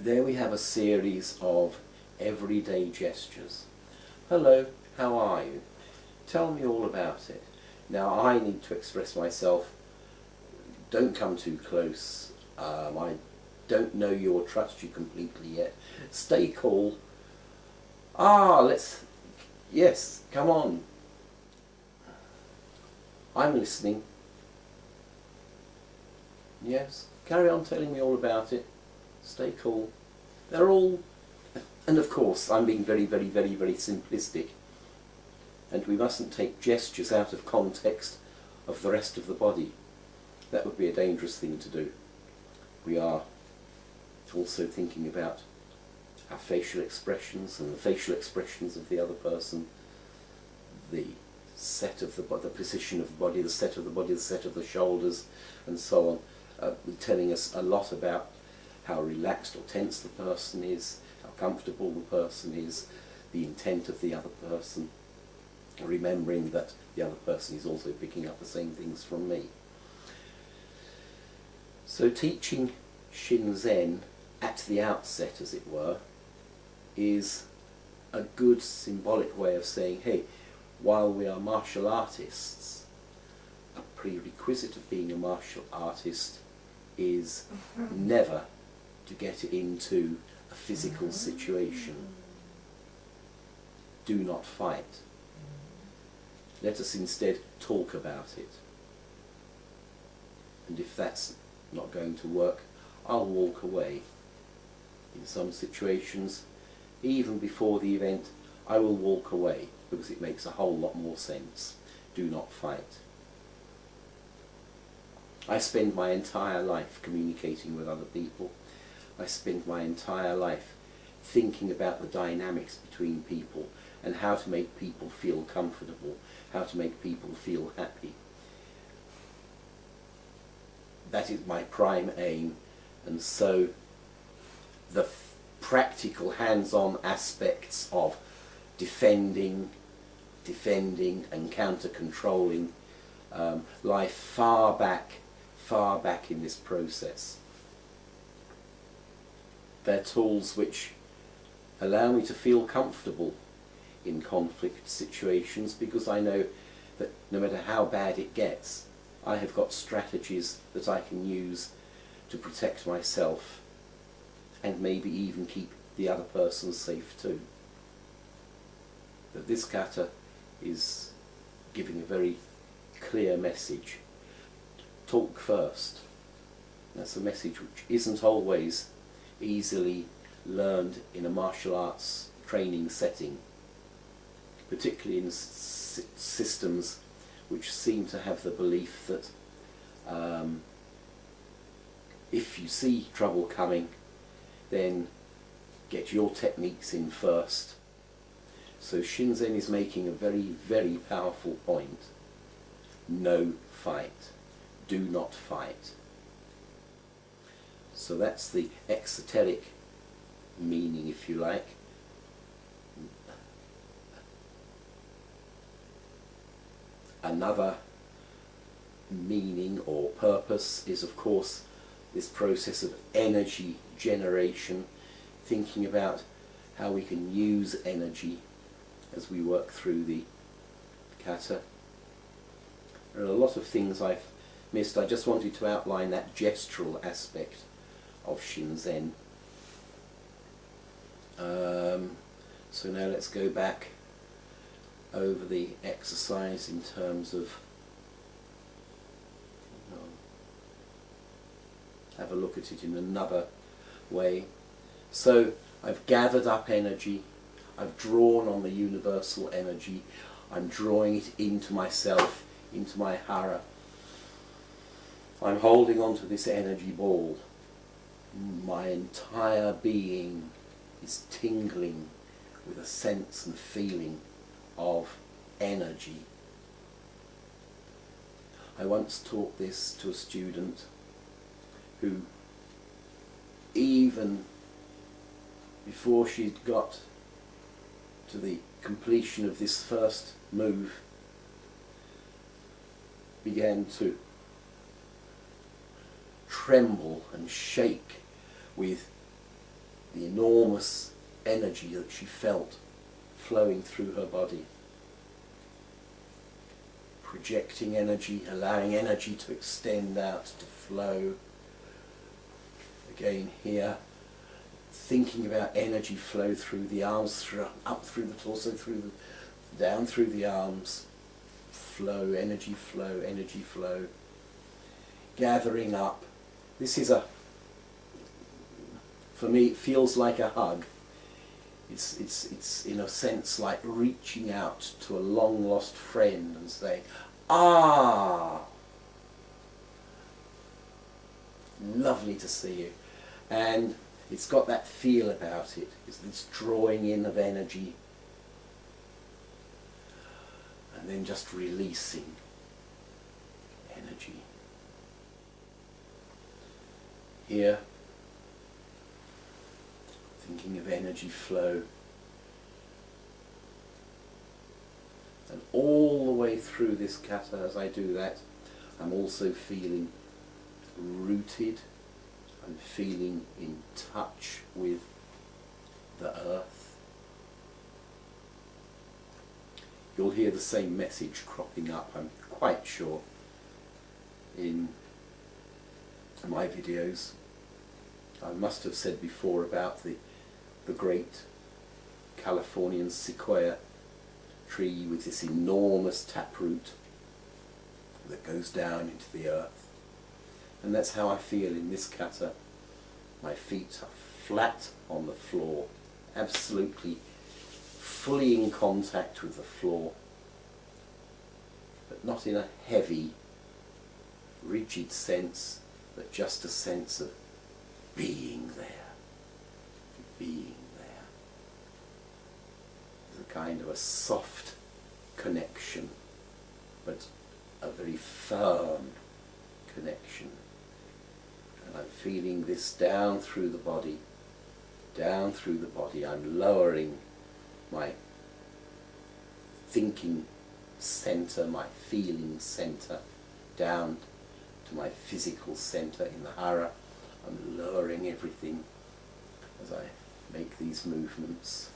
there we have a series of everyday gestures. Hello, how are you? Tell me all about it. Now I need to express myself. Don't come too close. I don't know you or trust you completely yet. Stay cool. Yes, come on. I'm listening. Yes, carry on telling me all about it. Stay cool. They're all, and of course I'm being very, very, very, very simplistic, and we mustn't take gestures out of context of the rest of the body. That would be a dangerous thing to do. We are also thinking about our facial expressions and the facial expressions of the other person, the set of the position of the body, the set of the body, the set of the shoulders, and so on, telling us a lot about how relaxed or tense the person is, how comfortable the person is, the intent of the other person, remembering that the other person is also picking up the same things from me. So teaching Shinzen at the outset, as it were, is a good symbolic way of saying, hey, while we are martial artists, a prerequisite of being a martial artist is never to get into a physical situation. Do not fight. Let us instead talk about it. And if that's not going to work, I'll walk away. In some situations, even before the event, I will walk away because it makes a whole lot more sense. Do not fight. I spend my entire life communicating with other people. I spend my entire life thinking about the dynamics between people and how to make people feel comfortable, how to make people feel happy. That is my prime aim, and so the practical hands-on aspects of defending and counter-controlling lie far back in this process. They're tools which allow me to feel comfortable in conflict situations, because I know that no matter how bad it gets, I have got strategies that I can use to protect myself and maybe even keep the other person safe too. But this kata is giving a very clear message. Talk first. That's a message which isn't always easily learned in a martial arts training setting, particularly in systems which seem to have the belief that if you see trouble coming, then get your techniques in first. So Shinzen is making a very, very powerful point. No fight. Do not fight. So that's the exoteric meaning, if you like. Another meaning or purpose is, of course, this process of energy generation, thinking about how we can use energy as we work through the kata. There are a lot of things I've missed. I just wanted to outline that gestural aspect of Shinzen. So now let's go back over the exercise in terms of have a look at it in another way. So I've gathered up energy, I've drawn on the universal energy, I'm drawing it into myself, into my hara. I'm holding on to this energy ball. My entire being is tingling with a sense and feeling of energy. I once taught this to a student who, even before she'd got to the completion of this first move, began to tremble and shake with the enormous energy that she felt flowing through her body. Projecting energy, allowing energy to extend out, to flow. Again here, thinking about energy flow through the arms, up through the torso, down through the arms. Flow, energy flow, energy flow. Gathering up. This is for me, it feels like a hug. It's in a sense like reaching out to a long lost friend and saying, ah, lovely to see you. And it's got that feel about it. It's this drawing in of energy and then just releasing energy. Here, thinking of energy flow, and all the way through this kata, as I do that, I'm also feeling rooted. I'm feeling in touch with the earth. You'll hear the same message cropping up, I'm quite sure, in my videos. I must have said before about the great Californian sequoia tree with this enormous taproot that goes down into the earth. And that's how I feel in this kata. My feet are flat on the floor, absolutely fully in contact with the floor, but not in a heavy, rigid sense, but just a sense of being there. Being there. There's a kind of a soft connection, but a very firm connection. And I'm feeling this down through the body, down through the body. I'm lowering my thinking center, my feeling center, down to my physical center in the hara. I'm lowering everything as I make these movements.